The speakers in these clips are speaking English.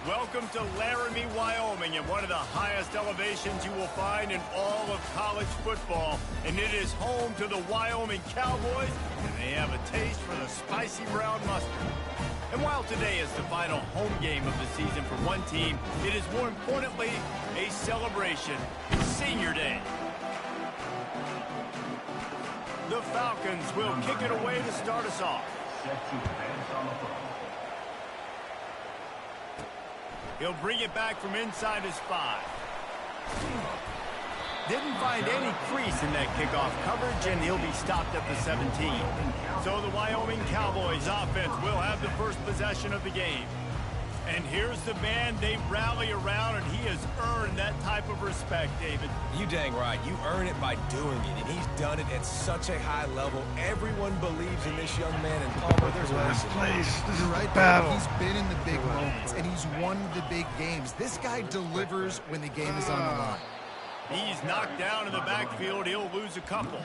Welcome to Laramie, Wyoming, at one of the highest elevations you will find in all of college football. And it is home to the Wyoming Cowboys, and they have a taste for the spicy brown mustard. And while today is the final home game of the season for one team, it is more importantly a celebration. It's Senior Day. The Falcons will kick it away to start us off. He'll bring it back from inside his 5. Didn't find any crease in that kickoff coverage, and he'll be stopped at the 17. So the Wyoming Cowboys offense will have the first possession of the game. And here's the man they rally around, and he has earned that type of respect, David. You dang right. You earn it by doing it, and he's done it at such a high level. Everyone believes in this young man, and Palmer, there's a reason. You're right, battle. He's been in the big moments, and he's won the big games. This guy delivers when the game is on the line. He's knocked down in the backfield. He'll lose a couple.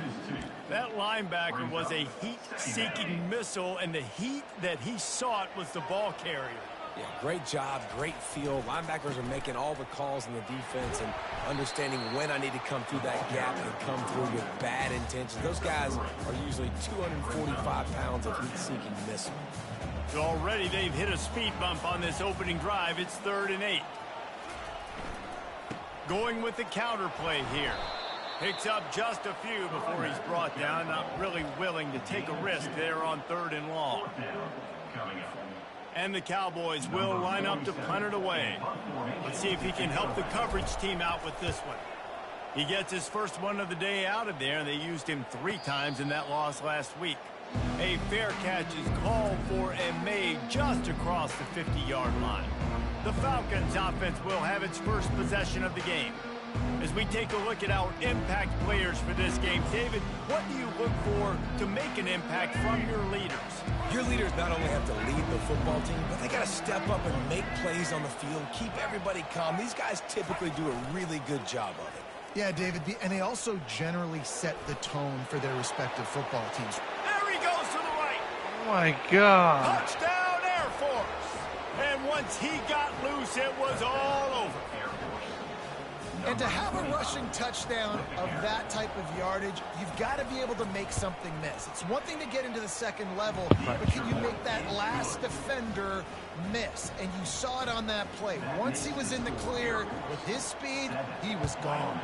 That linebacker was a heat-seeking missile, and the heat that he sought was the ball carrier. Yeah, great job, great feel. Linebackers are making all the calls in the defense and understanding when I need to come through that gap and come through with bad intentions. Those guys are usually 245 pounds of heat-seeking missile. So already they've hit a speed bump on this opening drive. It's 3rd and 8. Going with the counter play here. Picks up just a few before he's brought down. Not really willing to take a risk there on 3rd and long. And the Cowboys will line up to punt it away. Let's see if he can help the coverage team out with this one. He gets his first one of the day out of there, and they used him 3 times in that loss last week. A fair catch is called for and made just across the 50-yard line. The Falcons offense will have its first possession of the game. As we take a look at our impact players for this game, David, what do you look for to make an impact from your leaders? Your leaders not only have to lead the football team, but they got to step up and make plays on the field, keep everybody calm. These guys typically do a really good job of it. Yeah, David, and they also generally set the tone for their respective football teams. There he goes to the right. Oh, my God. Touchdown, Air Force. And once he got loose, it was all over. And to have a rushing touchdown of that type of yardage, you've got to be able to make something miss. It's one thing to get into the second level, but can you make that last defender miss? And you saw it on that play. Once he was in the clear with his speed, he was gone.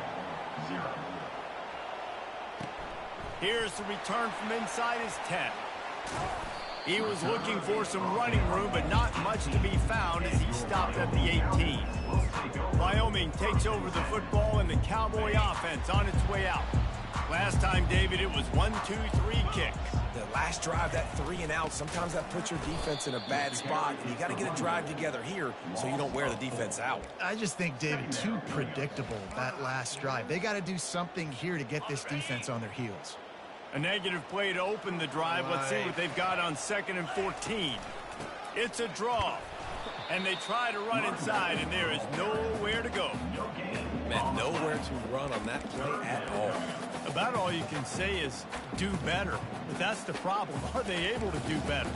Here's the return from inside his 10. He was looking for some running room, but not much to be found as he stopped at the 18. Wyoming takes over the football and the Cowboy offense on its way out. Last time, David, it was 1-2-3 kick. The last drive, that 3 and out, sometimes that puts your defense in a bad spot. And you got to get a drive together here so you don't wear the defense out. I just think, David, too predictable, that last drive. They got to do something here to get this defense on their heels. A negative play to open the drive. Let's see what they've got on 2nd and 14. It's a draw. And they try to run inside, and there is nowhere to go. Man, nowhere to run on that play at all. About all you can say is do better. But that's the problem. Are they able to do better?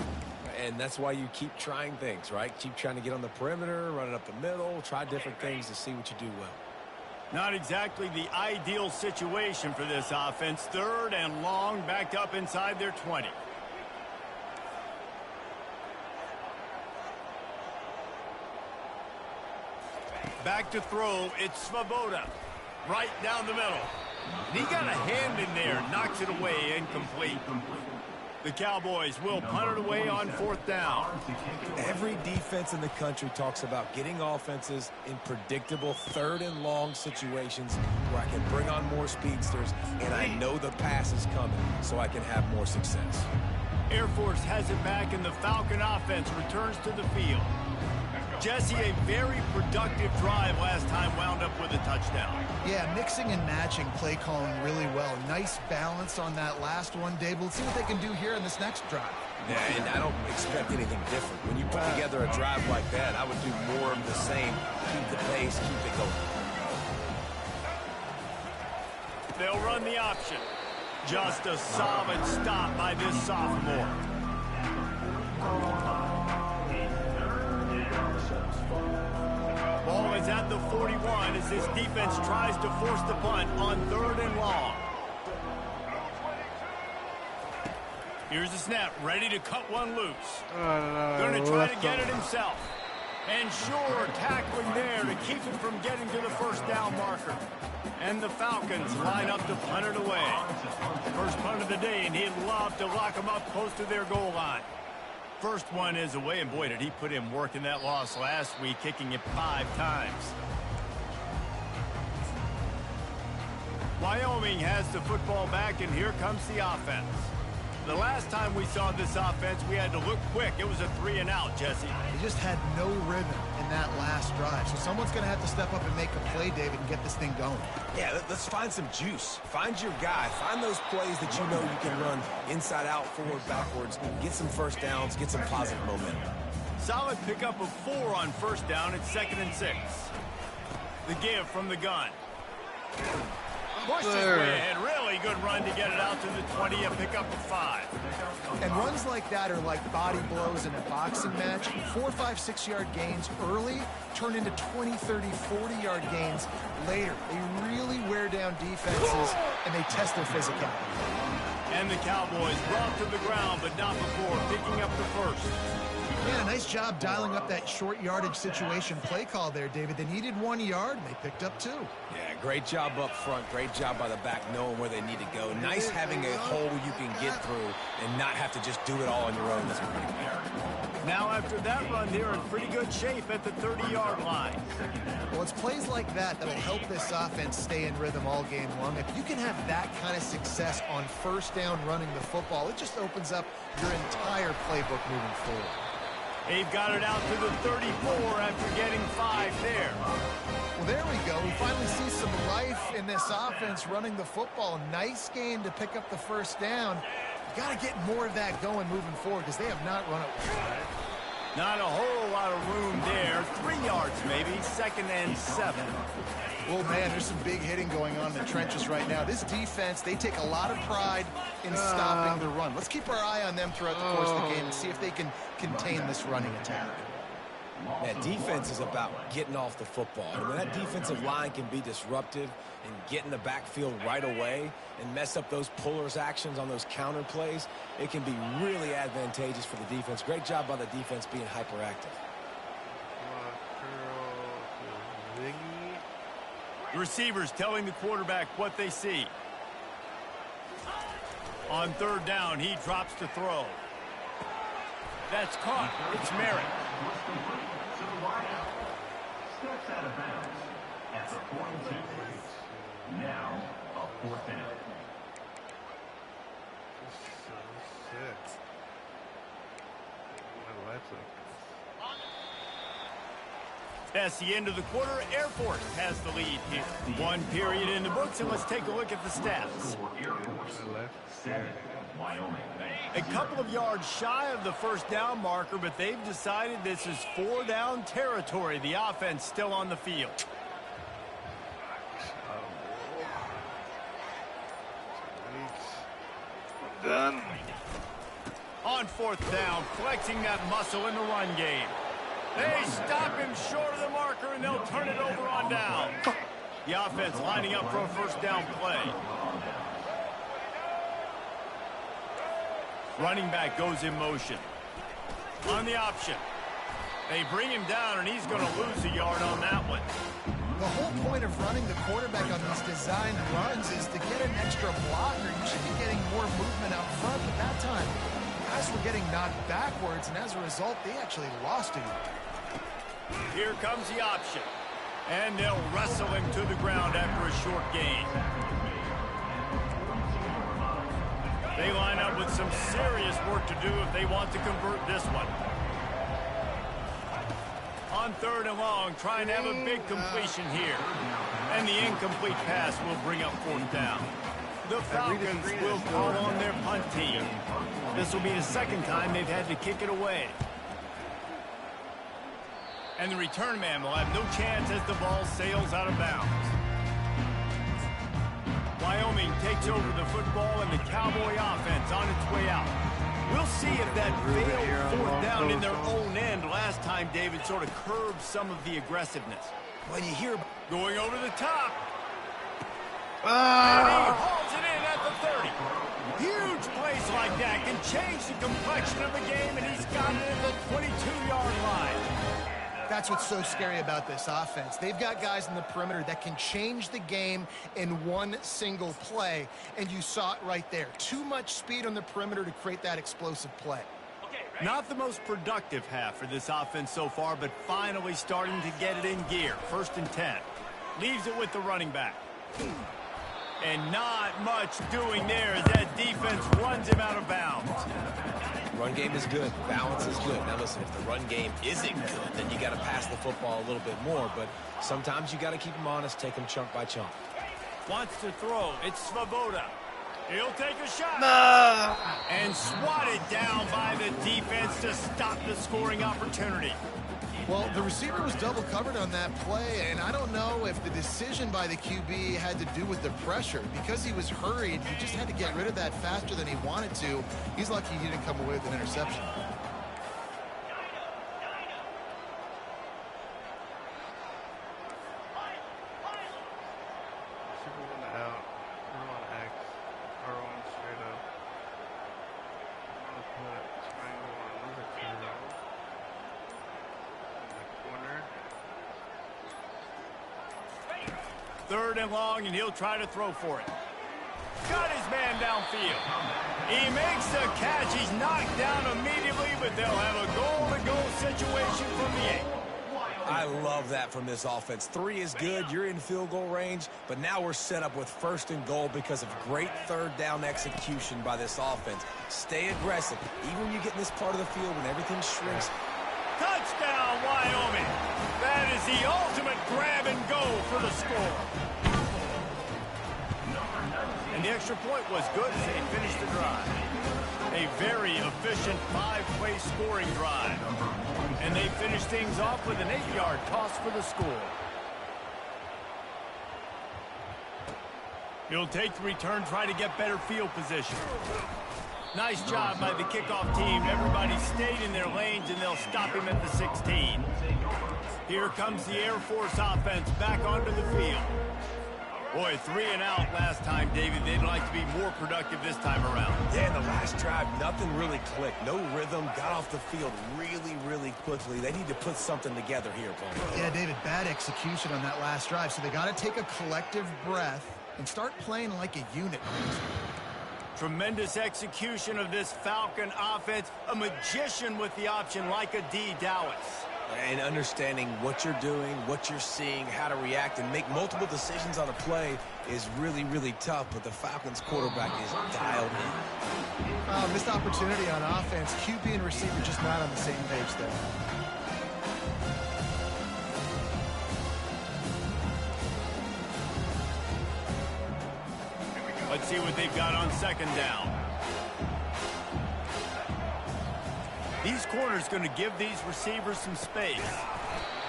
And that's why you keep trying things, right? Keep trying to get on the perimeter, run it up the middle, try different things to see what you do well. Not exactly the ideal situation for this offense. 3rd and long, backed up inside their 20. Back to throw, it's Svoboda. Right down the middle. And he got a hand in there, knocks it away, incomplete. The Cowboys will punt it away on 4th down. Every defense in the country talks about getting offenses in predictable 3rd and long situations where I can bring on more speedsters and I know the pass is coming so I can have more success. Air Force has it back and the Falcon offense returns to the field. Jesse, a very productive drive last time, wound up with a touchdown. Yeah, mixing and matching play calling really well. Nice balance on that last one, Dave. Let's see what they can do here in this next drive. Yeah, and I don't expect anything different. When you put together a drive like that, I would do more of the same. Keep the pace, keep it going. They'll run the option. Just a solid stop by this sophomore. Ball is at the 41 as this defense tries to force the punt on 3rd and long. Here's the snap, ready to cut one loose. Going to try to get it himself. And sure, tackling there to keep him from getting to the first down marker. And the Falcons line up to punt it away. First punt of the day, and he'd love to lock them up close to their goal line. First one is away, and boy, did he put in work in that loss last week, kicking it 5 times. Wyoming has the football back, and here comes the offense. The last time we saw this offense, we had to look quick. It was a 3-and-out, Jesse. They just had no rhythm in that last drive. So someone's going to have to step up and make a play, David, and get this thing going. Yeah, let's find some juice. Find your guy. Find those plays that you know you can run inside out, forward, backwards. Get some first downs. Get some positive momentum. Solid pickup of 4 on first down. It's 2nd and 6. The give from the gun. Pushes way ahead. Really good run to get it out to the 20, a pickup of 5. And runs like that are like body blows in a boxing match. 4, 5, 6-yard gains early turn into 20, 30, 40-yard gains later. They really wear down defenses, and they test their physicality. And the Cowboys brought to the ground, but not before picking up the first. Yeah, nice job dialing up that short yardage situation play call there, David. They needed 1 yard, and they picked up 2. Yeah, great job up front. Great job by the back knowing where they need to go. Nice having a hole you can get through and not have to just do it all on your own. That's pretty good. Now after that run, they're in pretty good shape at the 30-yard line. Well, it's plays like that that'll help this offense stay in rhythm all game long. If you can have that kind of success on first down running the football, it just opens up your entire playbook moving forward. They've got it out to the 34 after getting 5 there. Well, there we go. We finally see some life in this offense running the football. Nice game to pick up the first down. You got to get more of that going moving forward because they have not run it well. Not a whole lot of room there. 3 yards maybe, 2nd and 7. Well, man, there's some big hitting going on in the trenches right now. This defense, they take a lot of pride in stopping the run. Let's keep our eye on them throughout the course of the game and see if they can contain this running attack. That defense is about getting off the football. And when that defensive line can be disruptive and get in the backfield right away and mess up those pullers actions on those counter plays, it can be really advantageous for the defense. Great job by the defense being hyperactive. The receivers telling the quarterback what they see. On 3rd down, he drops to throw. That's caught. It's Merritt. Steps out of bounds at the 42. Now, a 4th down. That's the end of the quarter. Air Force has the lead here. 1 period in the books, and let's take a look at the stats. Air Force, 7, Wyoming. A couple of yards shy of the first down marker, but they've decided this is 4-down territory. The offense still on the field. Done. On 4th down, flexing that muscle in the run game. They stop him short of the marker, and they'll turn it over on down. The offense lining up for a first down play. Running back goes in motion. On the option. They bring him down, and he's going to lose a yard on that one. The whole point of running the quarterback on these designed runs is to get an extra blocker. You should be getting more movement out front, but that time, guys were getting knocked backwards, and as a result, they actually lost a yard. Here comes the option. And they'll wrestle him to the ground after a short gain. They line up with some serious work to do if they want to convert this one. On 3rd and long, trying to have a big completion here. And the incomplete pass will bring up 4th down. The Falcons will call on their punt team. This will be the 2nd time they've had to kick it away. And the return man will have no chance as the ball sails out of bounds. Wyoming takes over the football, and the Cowboy offense on its way out. We'll see if that failed fourth down in their own end last time, David, sort of curbed some of the aggressiveness. When you hear going over the top. And he hauls it in at the 30. Huge plays like that can change the complexion of the game, and he's got it at the 22-yard line. That's what's so scary about this offense. They've got guys in the perimeter that can change the game in one single play, and you saw it right there. Too much speed on the perimeter to create that explosive play. Not the most productive half for this offense so far, but finally starting to get it in gear. 1st and 10. Leaves it with the running back. And not much doing there as that defense runs him out of bounds. Run game is good. Balance is good. Now listen, if the run game isn't good, then you got to pass the football a little bit more. But sometimes you got to keep them honest, take them chunk by chunk. Wants to throw. It's Svoboda. He'll take a shot. No. And swatted down by the defense to stop the scoring opportunity. Well, the receiver was double covered on that play, and I don't know if the decision by the QB had to do with the pressure. Because he was hurried, he just had to get rid of that faster than he wanted to. He's lucky he didn't come away with an interception. Third and long, and he'll try to throw for it. Got his man downfield. He makes the catch. He's knocked down immediately, but they'll have a goal-to-go situation from the 8. I love that from this offense. 3 is good. You're in field goal range, but now we're set up with 1st and goal because of great 3rd down execution by this offense. Stay aggressive. Even when you get in this part of the field when everything shrinks. Touchdown, Wyoming. That is the ultimate grab and go for the score. And the extra point was good as they finished the drive. A very efficient 5-play scoring drive. And they finished things off with an 8-yard toss for the score. He'll take the return, try to get better field position. Nice job by the kickoff team. Everybody stayed in their lanes, and they'll stop him at the 16. Here comes the Air Force offense back onto the field. Boy, 3 and out last time, David. They'd like to be more productive this time around. Yeah, in the last drive, nothing really clicked. No rhythm. Got off the field really, really quickly. They need to put something together here, Paul. Yeah, David, bad execution on that last drive. So they got to take a collective breath and start playing like a unit. Tremendous execution of this Falcon offense. A magician with the option like a D. Dowitz. And understanding what you're doing, what you're seeing, how to react, and make multiple decisions on a play is really, really tough. But the Falcons quarterback is dialed in. Missed opportunity on offense. QB and receiver just not on the same page there. Let's see what they've got on 2nd down. These corners going to give these receivers some space.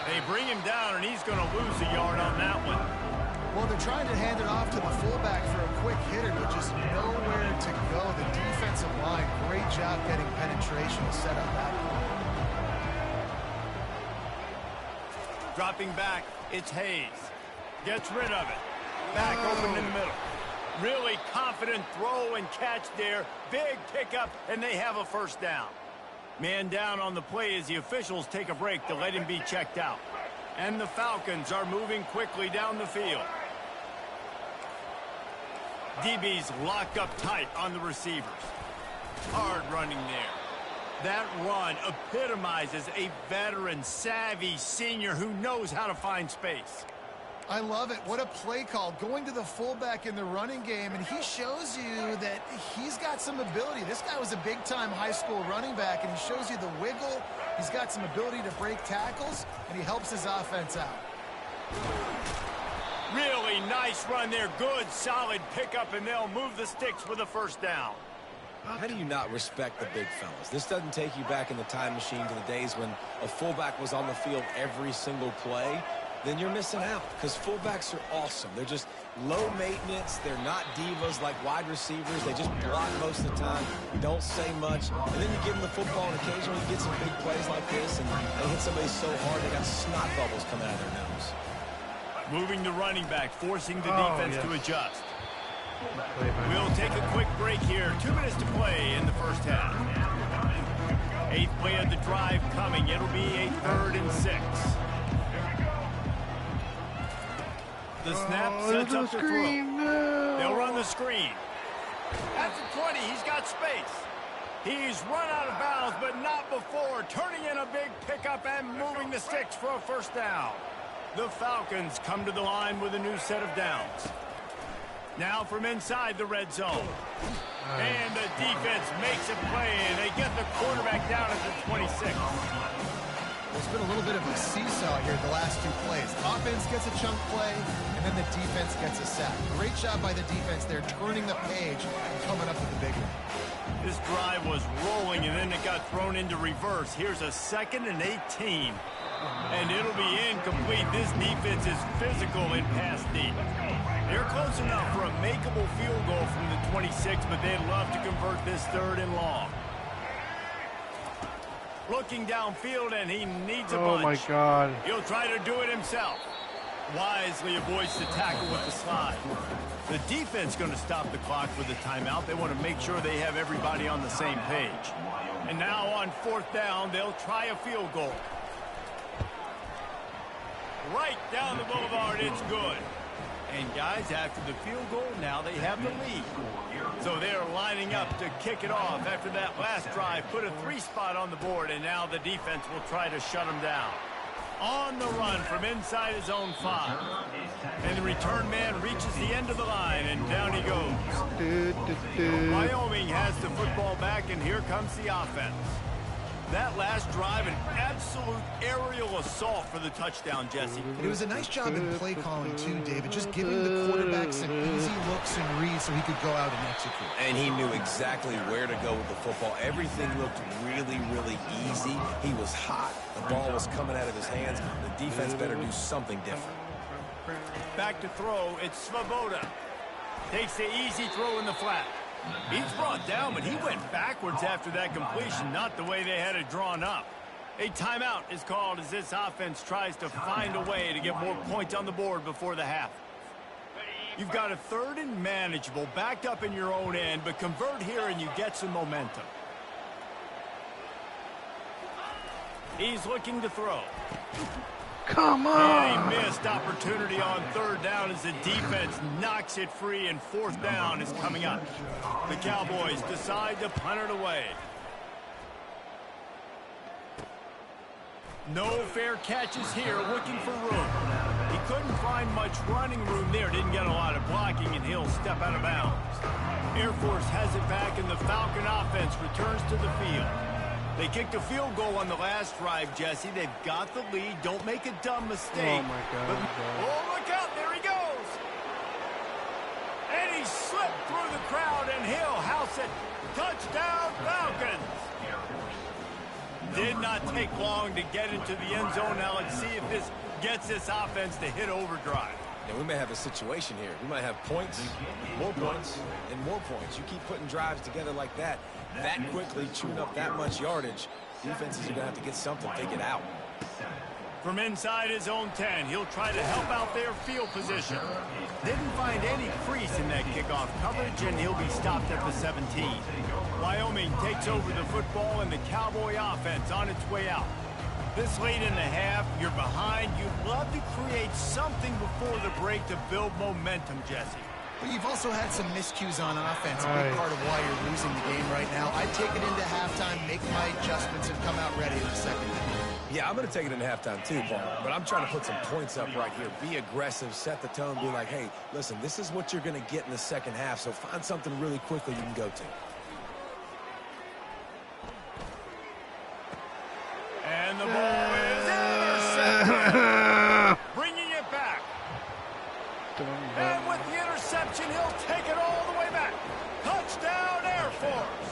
They bring him down, and he's going to lose a yard on that one. Well, they're trying to hand it off to the fullback for a quick hitter, but just nowhere to go. The defensive line, great job getting penetration to set up that. Dropping back, it's Hayes. Gets rid of it. Back open in the middle. Really confident throw and catch there. Big pickup, and they have a 1st down. Man down on the play as the officials take a break to let him be checked out. And the Falcons are moving quickly down the field. DB's locked up tight on the receivers. Hard running there. That run epitomizes a veteran, savvy senior who knows how to find space. I love it. What a play call. Going to the fullback in the running game, and he shows you that he's got some ability. This guy was a big-time high school running back, and he shows you the wiggle. He's got some ability to break tackles, and he helps his offense out. Really nice run there. Good, solid pickup, and they'll move the sticks with a 1st down. How do you not respect the big fellas? This doesn't take you back in the time machine to the days when a fullback was on the field every single play. then you're missing out, because fullbacks are awesome. They're just low maintenance. They're not divas like wide receivers. They just block most of the time, don't say much. And then you give them the football, and occasionally you get some big plays like this, and they hit somebody so hard they got snot bubbles coming out of their nose. Moving the running back, forcing the defense to adjust. We'll take a quick break here. 2 minutes to play in the first half. 8th play of the drive coming. It'll be a 3rd and 6. The snap sets up the throw. They'll run the screen. At the 20, he's got space. He's run out of bounds, but not before. Turning in a big pickup and moving the sticks for a first down. The Falcons come to the line with a new set of downs. Now from inside the red zone. And the defense makes a play, and they get the quarterback down at the 26. There's been a little bit of a seesaw here the last 2 plays. Offense gets a chunk play, and then the defense gets a sack. Great job by the defense there, turning the page and coming up with the big one. This drive was rolling, and then it got thrown into reverse. Here's a 2nd and 18. And it'll be incomplete. This defense is physical in pass deep. They're close enough for a makeable field goal from the 26, but they'd love to convert this 3rd and long. Looking downfield, and he needs a bunch. Oh, my God. He'll try to do it himself. Wisely avoids the tackle with the slide. The defense going to stop the clock with the timeout. They want to make sure they have everybody on the same page. And now on 4th down, they'll try a field goal. Right down the boulevard, it's good. And guys, after the field goal, now they have the lead. So they're lining up to kick it off after that last drive. Put a 3 spot on the board, and now the defense will try to shut them down. On the run from inside his own 5. And the return man reaches the end of the line, and down he goes. Wyoming has the football back, and here comes the offense. That last drive, an absolute aerial assault for the touchdown, Jesse. It was a nice job in play calling, too, David. Just giving the quarterback some easy looks and reads so he could go out and execute. And he knew exactly where to go with the football. Everything looked really, really easy. He was hot. The ball was coming out of his hands. The defense better do something different. Back to throw, it's Svoboda. Takes the easy throw in the flat. He's brought down, but he went backwards after that completion, not the way they had it drawn up. A timeout is called as this offense tries to find a way to get more points on the board before the half. You've got a 3rd and manageable, backed up in your own end, but convert here and you get some momentum. He's looking to throw. Come on. And he missed opportunity on 3rd down as the defense knocks it free, and 4th down is coming up. The Cowboys decide to punt it away. No fair catches here, looking for room. He couldn't find much running room there, didn't get a lot of blocking, and he'll step out of bounds. Air Force has it back, and the Falcon offense returns to the field. They kicked a field goal on the last drive, Jesse. They've got the lead. Don't make a dumb mistake. Oh, my God. Oh, look out. There he goes. And he slipped through the crowd, and he'll house it. Touchdown, Falcons. Did not take long to get into the end zone. Now let's see if this gets this offense to hit overdrive. Now, we may have a situation here. We might have points, and more points. You keep putting drives together like that quickly, chewing up that much yardage, defenses are going to have to get something figured out. From inside his own 10, he'll try to help out their field position. Didn't find any crease in that kickoff coverage, and he'll be stopped at the 17. Wyoming takes over the football, and the Cowboy offense on its way out. This late in the half, you're behind. You'd love to create something before the break to build momentum, Jesse. But you've also had some miscues on offense, a big part of why you're losing the game right now. I'd take it into halftime, make my adjustments, and come out ready in the second half. Yeah, I'm going to take it into halftime too, Paul. But I'm trying to put some points up right here. Be aggressive, set the tone, be like, hey, listen, this is what you're going to get in the second half, so find something really quickly you can go to. And the ball is intercepted. Bringing it back. And with the interception, he'll take it all the way back. Touchdown, Air Force.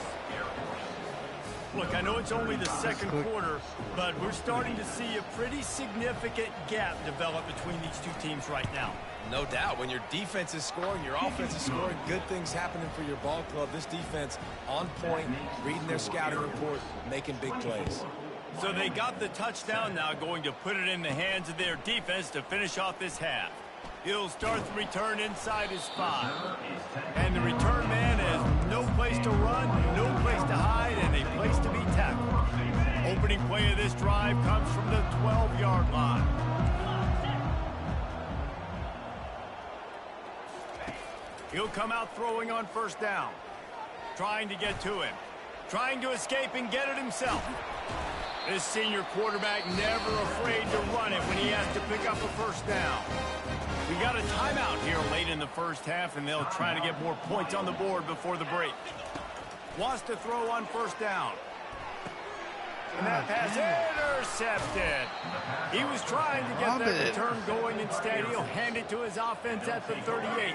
Look, I know it's only the second quarter, but we're starting to see a pretty significant gap develop between these two teams right now. No doubt. When your defense is scoring, your offense is scoring, good things happening for your ball club. This defense on point, reading their scouting report, making big plays. So they got the touchdown now, going to put it in the hands of their defense to finish off this half. He'll start the return inside his 5. And the return man has no place to run, no place to hide, and a place to be tackled. Opening play of this drive comes from the 12-yard line. He'll come out throwing on first down. Trying to get to him. Trying to escape and get it himself. This senior quarterback never afraid to run it when he has to pick up a first down. We got a timeout here late in the first half, and they'll try to get more points on the board before the break. Wants to throw on first down. And that pass intercepted. He was trying to get that return going. Instead, he'll hand it to his offense at the 38.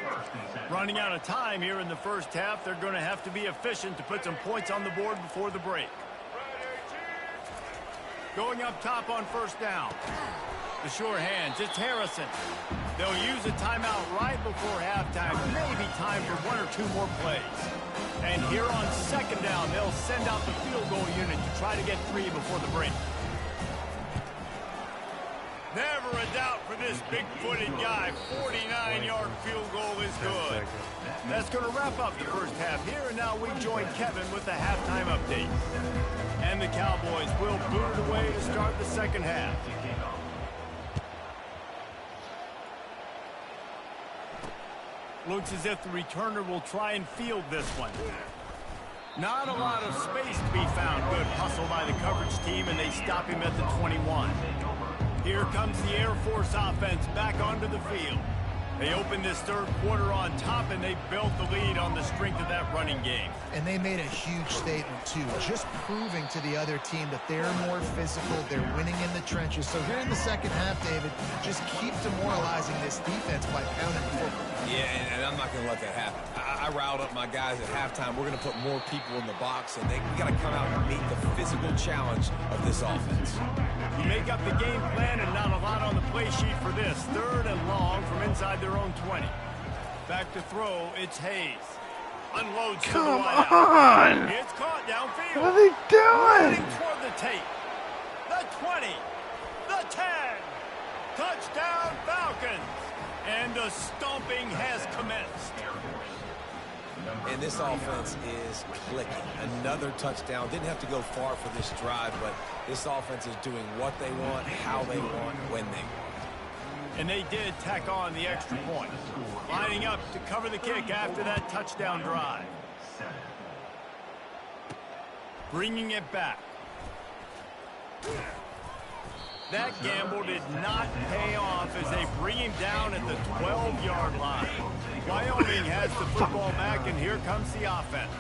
Running out of time here in the first half, they're going to have to be efficient to put some points on the board before the break. Going up top on first down. The sure hands, it's Harrison. They'll use a timeout right before halftime. Maybe time for 1 or 2 more plays. And here on second down, they'll send out the field goal unit to try to get 3 before the break. Never a doubt for this big-footed guy. 49-yard field goal is good. That's going to wrap up the first half here, and now we join Kevin with the halftime update. And the Cowboys will boot it away to start the second half. Looks as if the returner will try and field this one. Not a lot of space to be found. Good hustle by the coverage team, and they stop him at the 21. Here comes the Air Force offense back onto the field. They opened this third quarter on top, and they built the lead on the strength of that running game. And they made a huge statement, too, just proving to the other team that they're more physical, they're winning in the trenches. So here in the second half, David, just keep demoralizing this defense by pounding the football. Yeah, and I'm not going to let that happen. I riled up my guys at halftime. We're going to put more people in the box, and we got to come out and meet the physical challenge of this offense. You make up the game plan, and not a lot on the play sheet for this. Third and long from inside their own 20. Back to throw, it's Hayes. Unloads to the wideout. It's caught downfield. What are they doing? Running toward the tape. The 20. The 10. Touchdown Falcons. And the stomping has commenced. And this offense is clicking. Another touchdown. Didn't have to go far for this drive, but this offense is doing what they want, how they want, when they want. And they did tack on the extra point. Lining up to cover the kick after that touchdown drive. Bringing it back. That gamble did not pay off as they bring him down at the 12-yard line. Wyoming has the football back, and here comes the offense.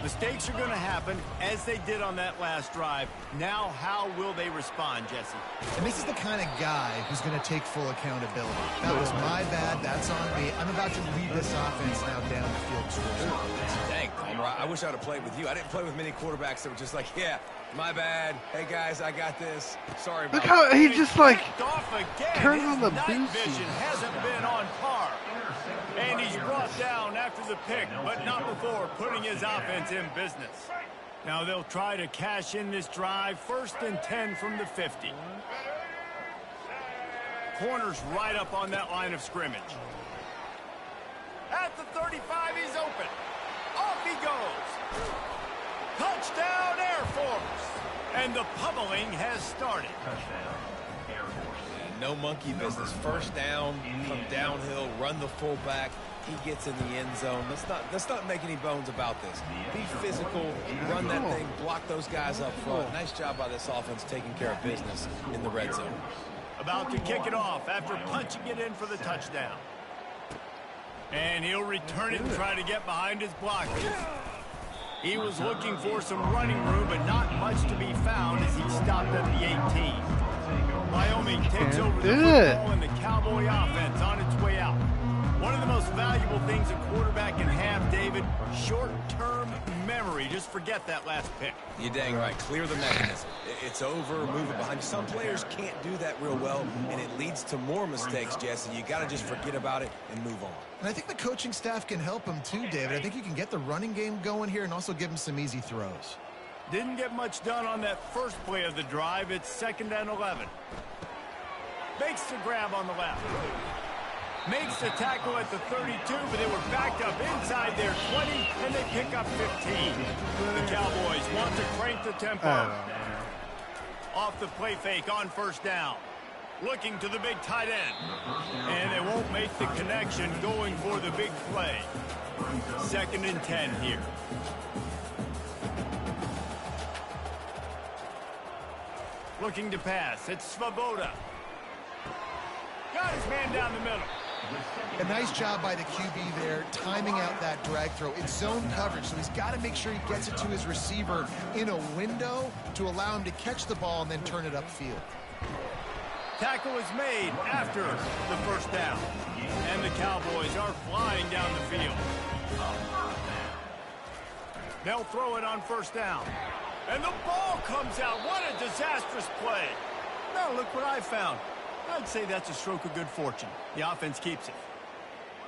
Mistakes are going to happen, as they did on that last drive. Now, how will they respond, Jesse? And this is the kind of guy who's going to take full accountability. That was my bad. That's on me. I'm about to lead this offense now down the field towards offense. Dang, Palmer, I wish I would have played with you. I didn't play with many quarterbacks that were just like, yeah, my bad. Hey, guys, I got this. Sorry about Look how he just like off again. turned on the His night boost. vision hasn't been on par. And he's brought down after the pick, but not before putting his offense in business. Now they'll try to cash in this drive. 1st and 10 from the 50. Corner's right up on that line of scrimmage. At the 35, he's open. Off he goes. Touchdown, Air Force. And the pummeling has started. No monkey business. First down, come downhill, run the fullback. He gets in the end zone. Let's not make any bones about this. Be physical, run that thing, block those guys up front. Nice job by this offense taking care of business in the red zone. About to kick it off after punching it in for the touchdown. And he'll return it and try to get behind his blockers. He was looking for some running room, but not much to be found as he stopped at the 18. Wyoming takes over the football, and the Cowboy offense on its way out. One of the most valuable things a quarterback can have, David, short-term memory. Just forget that last pick. You're dang right. Clear the mechanism. It's over, move it behind. Some players can't do that real well, and it leads to more mistakes, Jesse. You got to just forget about it and move on. And I think the coaching staff can help him too, David. I think you can get the running game going here and also give him some easy throws. Didn't get much done on that first play of the drive. It's 2nd and 11. Makes the grab on the left. Makes the tackle at the 32, but they were backed up inside their 20, and they pick up 15. The Cowboys want to crank the tempo. Off the play fake on 1st down. Looking to the big tight end. And they won't make the connection going for the big play. 2nd and 10 here. Looking to pass. It's Svoboda. Got his man down the middle. A nice job by the QB there, timing out that drag throw. It's zone coverage, so he's got to make sure he gets it to his receiver in a window to allow him to catch the ball and then turn it upfield. Tackle is made after the 1st down. And the Cowboys are flying down the field. They'll throw it on 1st down. And the ball comes out. What a disastrous play. Now look what I found. I'd say that's a stroke of good fortune. The offense keeps it.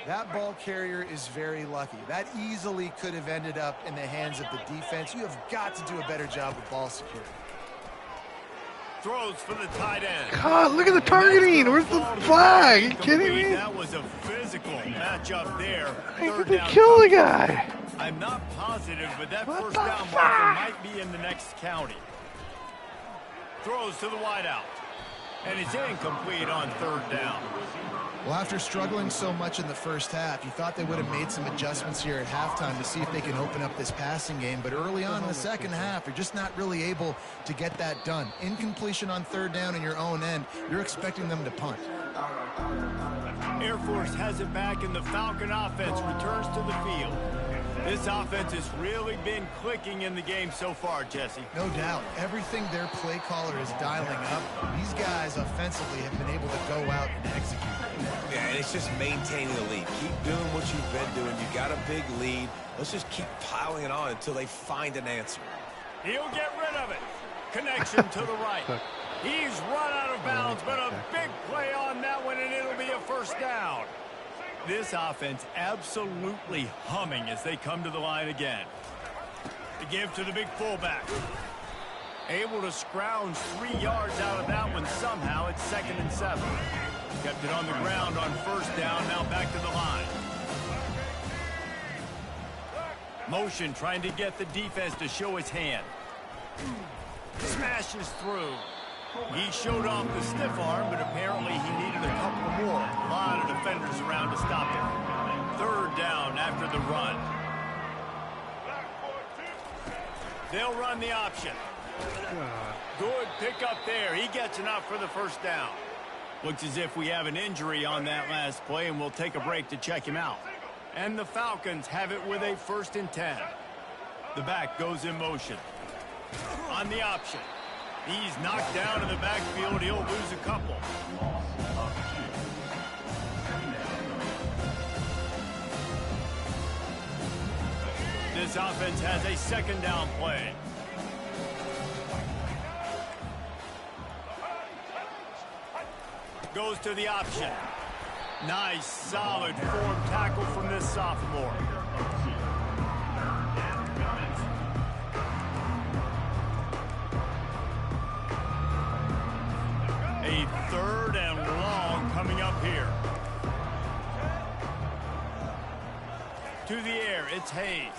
That ball carrier is very lucky. That easily could have ended up in the hands of the defense. You have got to do a better job with ball security. Throws for the tight end. God, look at the targeting. Where's the flag? Are you kidding me? That was a physical matchup there. They kill the guy. I'm not positive, but that 1st down marker might be in the next county. Throws to the wideout. And it's incomplete on 3rd down. Well, after struggling so much in the first half, you thought they would have made some adjustments here at halftime to see if they can open up this passing game. But early on in the second half, you're just not really able to get that done. Incompletion on 3rd down in your own end, you're expecting them to punt. Air Force has it back, and the Falcon offense returns to the field. This offense has really been clicking in the game so far, Jesse. No doubt. Everything their play caller is dialing up, these guys offensively have been able to go out and execute. Yeah, and it's just maintaining the lead. Keep doing what you've been doing. You got a big lead. Let's just keep piling it on until they find an answer. He'll get rid of it. Connection to the right. He's run out of bounds, but a big play on that one, and it'll be a 1st down. This offense absolutely humming as they come to the line again. To give to the big fullback. Able to scrounge 3 yards out of that one somehow. It's 2nd and 7. Kept it on the ground on 1st down. Now back to the line. Motion trying to get the defense to show his hand. Smashes through. He showed off the stiff arm, but apparently he needed a couple more. A lot of defenders around to stop him. 3rd down after the run. They'll run the option. Good pickup there. He gets enough for the 1st down. Looks as if we have an injury on that last play, and we'll take a break to check him out. And the Falcons have it with a 1st and 10. The back goes in motion. On the option. He's knocked down in the backfield. He'll lose a couple. This offense has a 2nd down play. Goes to the option. Nice, solid form tackle from this sophomore. A 3rd and long coming up here. To the air, it's Hayes.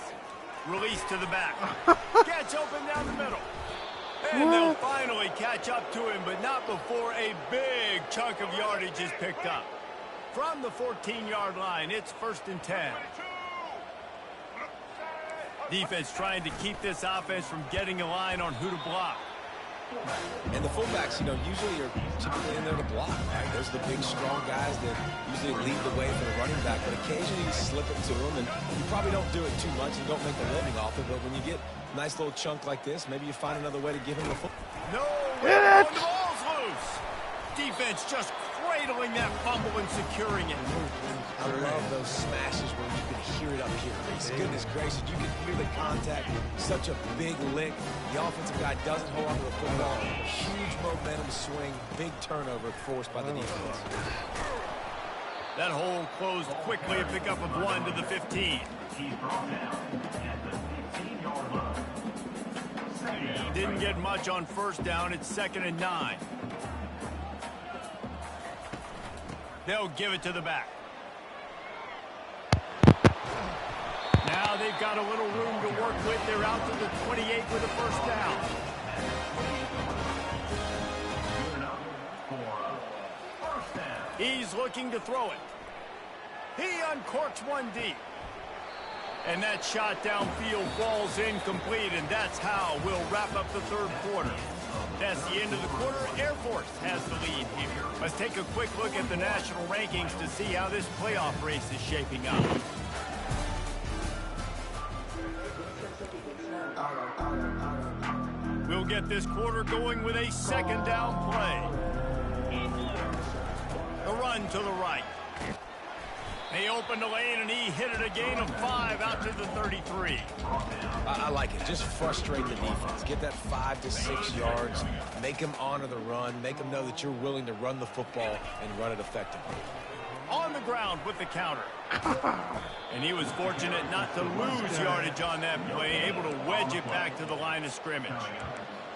Release to the back. Gets open down the middle. And they'll finally catch up to him, but not before a big chunk of yardage is picked up. From the 14-yard line, it's 1st and 10. Defense trying to keep this offense from getting a line on who to block. And the fullbacks, usually are typically in there to block, right? Those are the big, strong guys that usually lead the way for the running back. But occasionally you slip it to them, and you probably don't do it too much and don't make a living off it. But when you get a nice little chunk like this, maybe you find another way to give him the football. No, the ball's loose. Defense just great handling that fumble and securing it. I love those smashes where you can hear it up here. Goodness gracious, you can hear the contact. Such a big lick. The offensive guy doesn't hold on to the football. Huge momentum swing. Big turnover forced by the defense. That hole closed quickly. A pickup of 1 to the 15. He's brought down at the 15-yard line. Didn't get much on first down. It's 2nd and 9. They'll give it to the back. Now they've got a little room to work with. They're out to the 28 with a first down. He's looking to throw it. He uncorks one deep. And that shot downfield falls incomplete, and that's how we'll wrap up the third quarter. That's the end of the quarter. Air Force has the lead here. Let's take a quick look at the national rankings to see how this playoff race is shaping up. We'll get this quarter going with a second down play. A run to the right. They opened the lane, and he hit it a gain of 5 out to the 33. I like it. Just frustrate the defense. Get that 5 to 6 yards. Make them honor the run. Make them know that you're willing to run the football and run it effectively. On the ground with the counter. And he was fortunate not to lose yardage on that play, able to wedge it back to the line of scrimmage.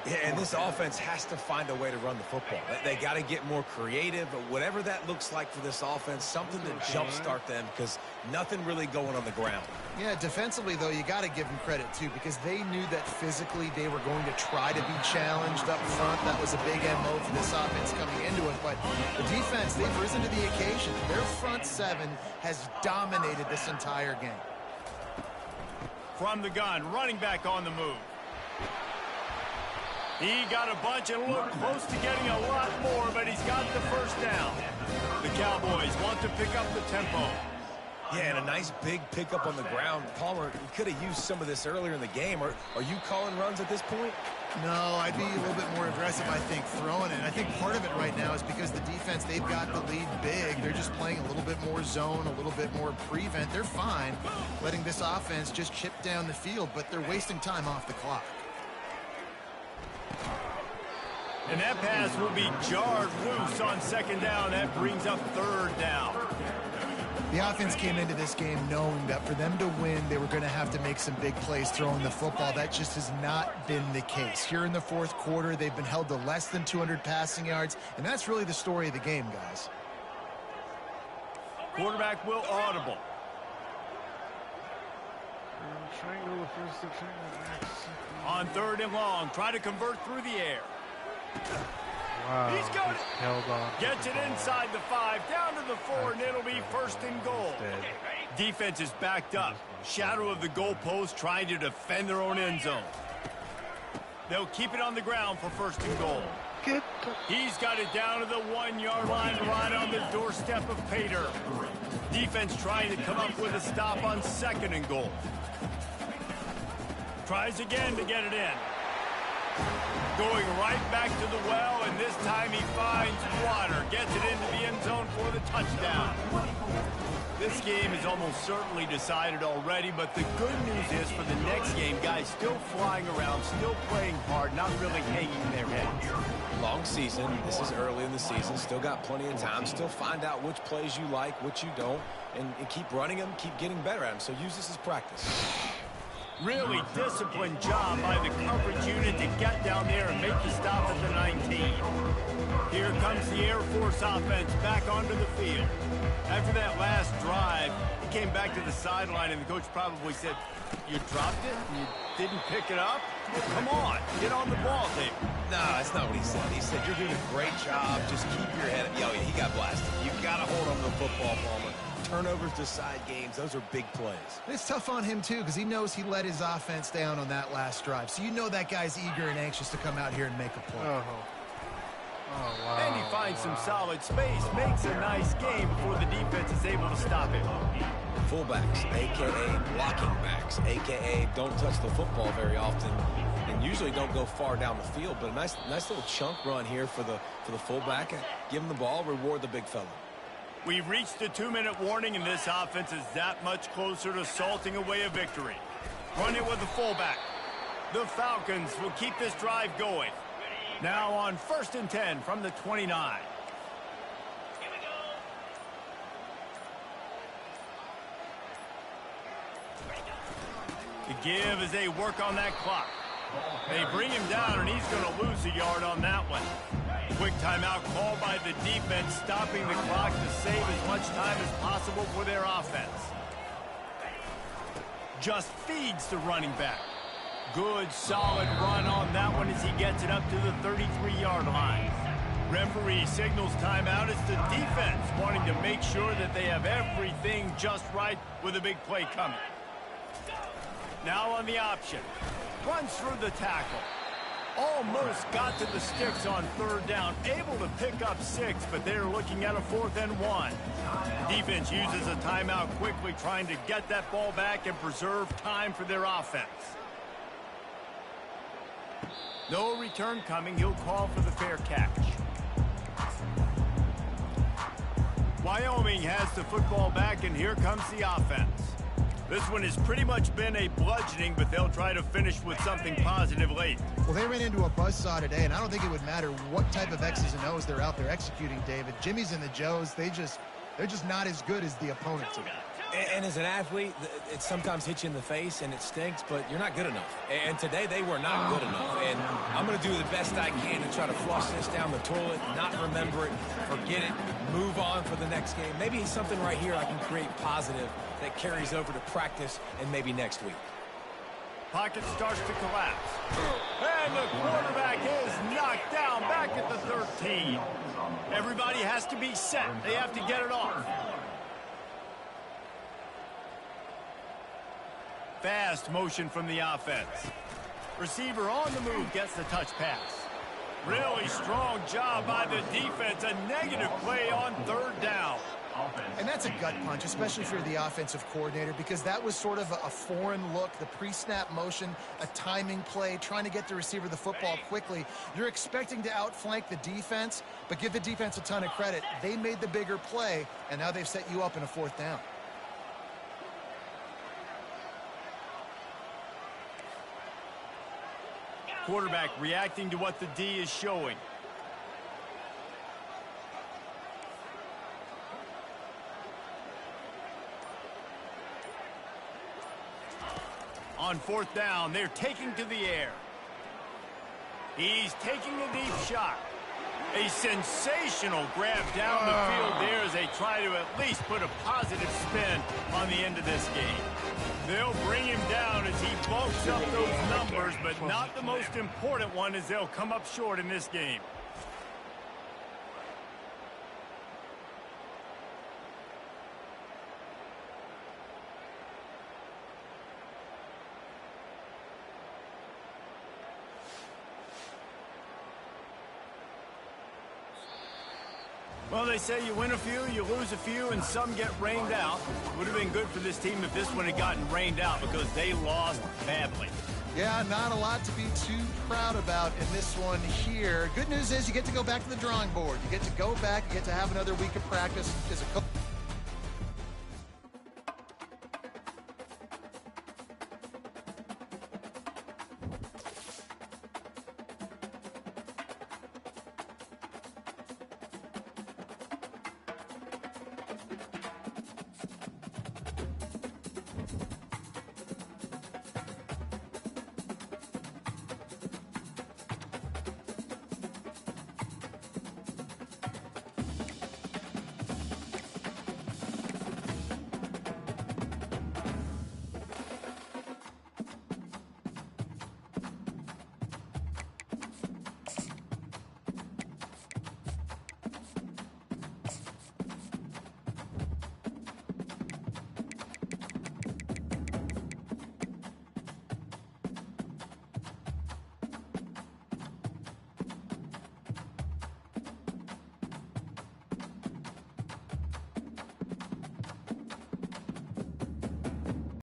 Yeah, and this offense has to find a way to run the football. They got to get more creative, but whatever that looks like for this offense, something to jumpstart them because nothing really going on the ground. Yeah, defensively, though, you got to give them credit, too, because they knew that physically they were going to try to be challenged up front. That was a big MO for this offense coming into it. But the defense, they've risen to the occasion. Their front seven has dominated this entire game. From the gun, running back on the move. He got a bunch and looked close to getting a lot more, but he's got the first down. The Cowboys want to pick up the tempo. Yeah, and a nice big pickup on the ground. Palmer, you could have used some of this earlier in the game. Are you calling runs at this point? No, I'd be a little bit more aggressive, I think, throwing it. I think part of it right now is because the defense, they've got the lead big. They're just playing a little bit more zone, a little bit more prevent. They're fine letting this offense just chip down the field, but they're wasting time off the clock. And that pass will be jarred loose on second down. That brings up third down. The offense came into this game knowing that for them to win, they were going to have to make some big plays throwing the football. That just has not been the case. Here in the fourth quarter, they've been held to less than 200 passing yards, and that's really the story of the game, guys. Quarterback will audible. On third and long, try to convert through the air. Wow. He's got it. Held on. Gets it inside the 5, down to the 4, and it'll be first and goal. Defense is backed up. Shadow of the goalpost trying to defend their own end zone. They'll keep it on the ground for first and goal. He's got it down to the 1-yard line right on the doorstep of Pater. Defense trying to come up with a stop on second and goal. Tries again to get it in. Going right back to the well, and this time he finds water. Gets it into the end zone for the touchdown. This game is almost certainly decided already, but the good news is for the next game, guys still flying around, still playing hard, not really hanging their heads. Long season. This is early in the season. Still got plenty of time. Still find out which plays you like, which you don't, and keep running them, keep getting better at them. So use this as practice. Really disciplined job by the coverage unit to get down there and make the stop at the 19. Here comes the Air Force offense back onto the field. After that last drive, he came back to the sideline, and the coach probably said, "You dropped it? You didn't pick it up? Well, come on, get on the ball, Dave." No, that's not what he said. He said, "You're doing a great job. Just keep your head up." Yo, he got blasted. You got to hold on to the football, Palmer. Turnovers decide games. Those are big plays. It's tough on him, too, because he knows he let his offense down on that last drive. So you know that guy's eager and anxious to come out here and make a play. And he finds some solid space, makes a nice game before the defense is able to stop him. Fullbacks, a.k.a. blocking backs, a.k.a. don't touch the football very often and usually don't go far down the field. But a nice little chunk run here for the fullback. Give him the ball, reward the big fella. We've reached the 2-minute warning, and this offense is that much closer to salting away a victory. Run it with the fullback. The Falcons will keep this drive going. Now on 1st and 10 from the 29. The give as they work on that clock. They bring him down, and he's going to lose a yard on that one. Quick timeout called by the defense, stopping the clock to save as much time as possible for their offense. Just feeds the running back. Good, solid run on that one as he gets it up to the 33-yard line. Referee signals timeout. It's the defense wanting to make sure that they have everything just right with a big play coming. Now on the option. Runs through the tackle. Almost got to the sticks on 3rd down. Able to pick up 6, but they're looking at a 4th and 1. Defense uses a timeout quickly, trying to get that ball back and preserve time for their offense. No return coming. He'll call for the fair catch. Wyoming has the football back, and here comes the offense. This one has pretty much been a bludgeoning, but they'll try to finish with something positive late. Well, they ran into a buzzsaw today, and I don't think it would matter what type of X's and O's they're out there executing, David. Jimmy's and the Joes, they're just not as good as the opponent today. And as an athlete, it sometimes hits you in the face and it stinks, but you're not good enough. And today they were not good enough. And I'm going to do the best I can to try to flush this down the toilet, not remember it, forget it, move on for the next game. Maybe something right here I can create positive that carries over to practice and maybe next week. Pocket starts to collapse. And the quarterback is knocked down back at the 13. Everybody has to be set. They have to get it off. Fast motion from the offense. Receiver on the move gets the touch pass. Really strong job by the defense. A negative play on 3rd down. And that's a gut punch, especially if you're the offensive coordinator, because that was sort of a foreign look, the pre-snap motion, a timing play, trying to get the receiver the football quickly. You're expecting to outflank the defense, but give the defense a ton of credit. They made the bigger play, and now they've set you up in a 4th down. Quarterback reacting to what the D is showing. On 4th down, they're taking to the air. He's taking a deep shot. A sensational grab down the field there as they try to at least put a positive spin on the end of this game. They'll bring him down as he bulks up those numbers, but not the most important one, as they'll come up short in this game. Well, they say you win a few, you lose a few, and some get rained out. Would have been good for this team if this one had gotten rained out, because they lost badly. Yeah, not a lot to be too proud about in this one here. Good news is you get to go back to the drawing board. You get to go back, you get to have another week of practice as a coach.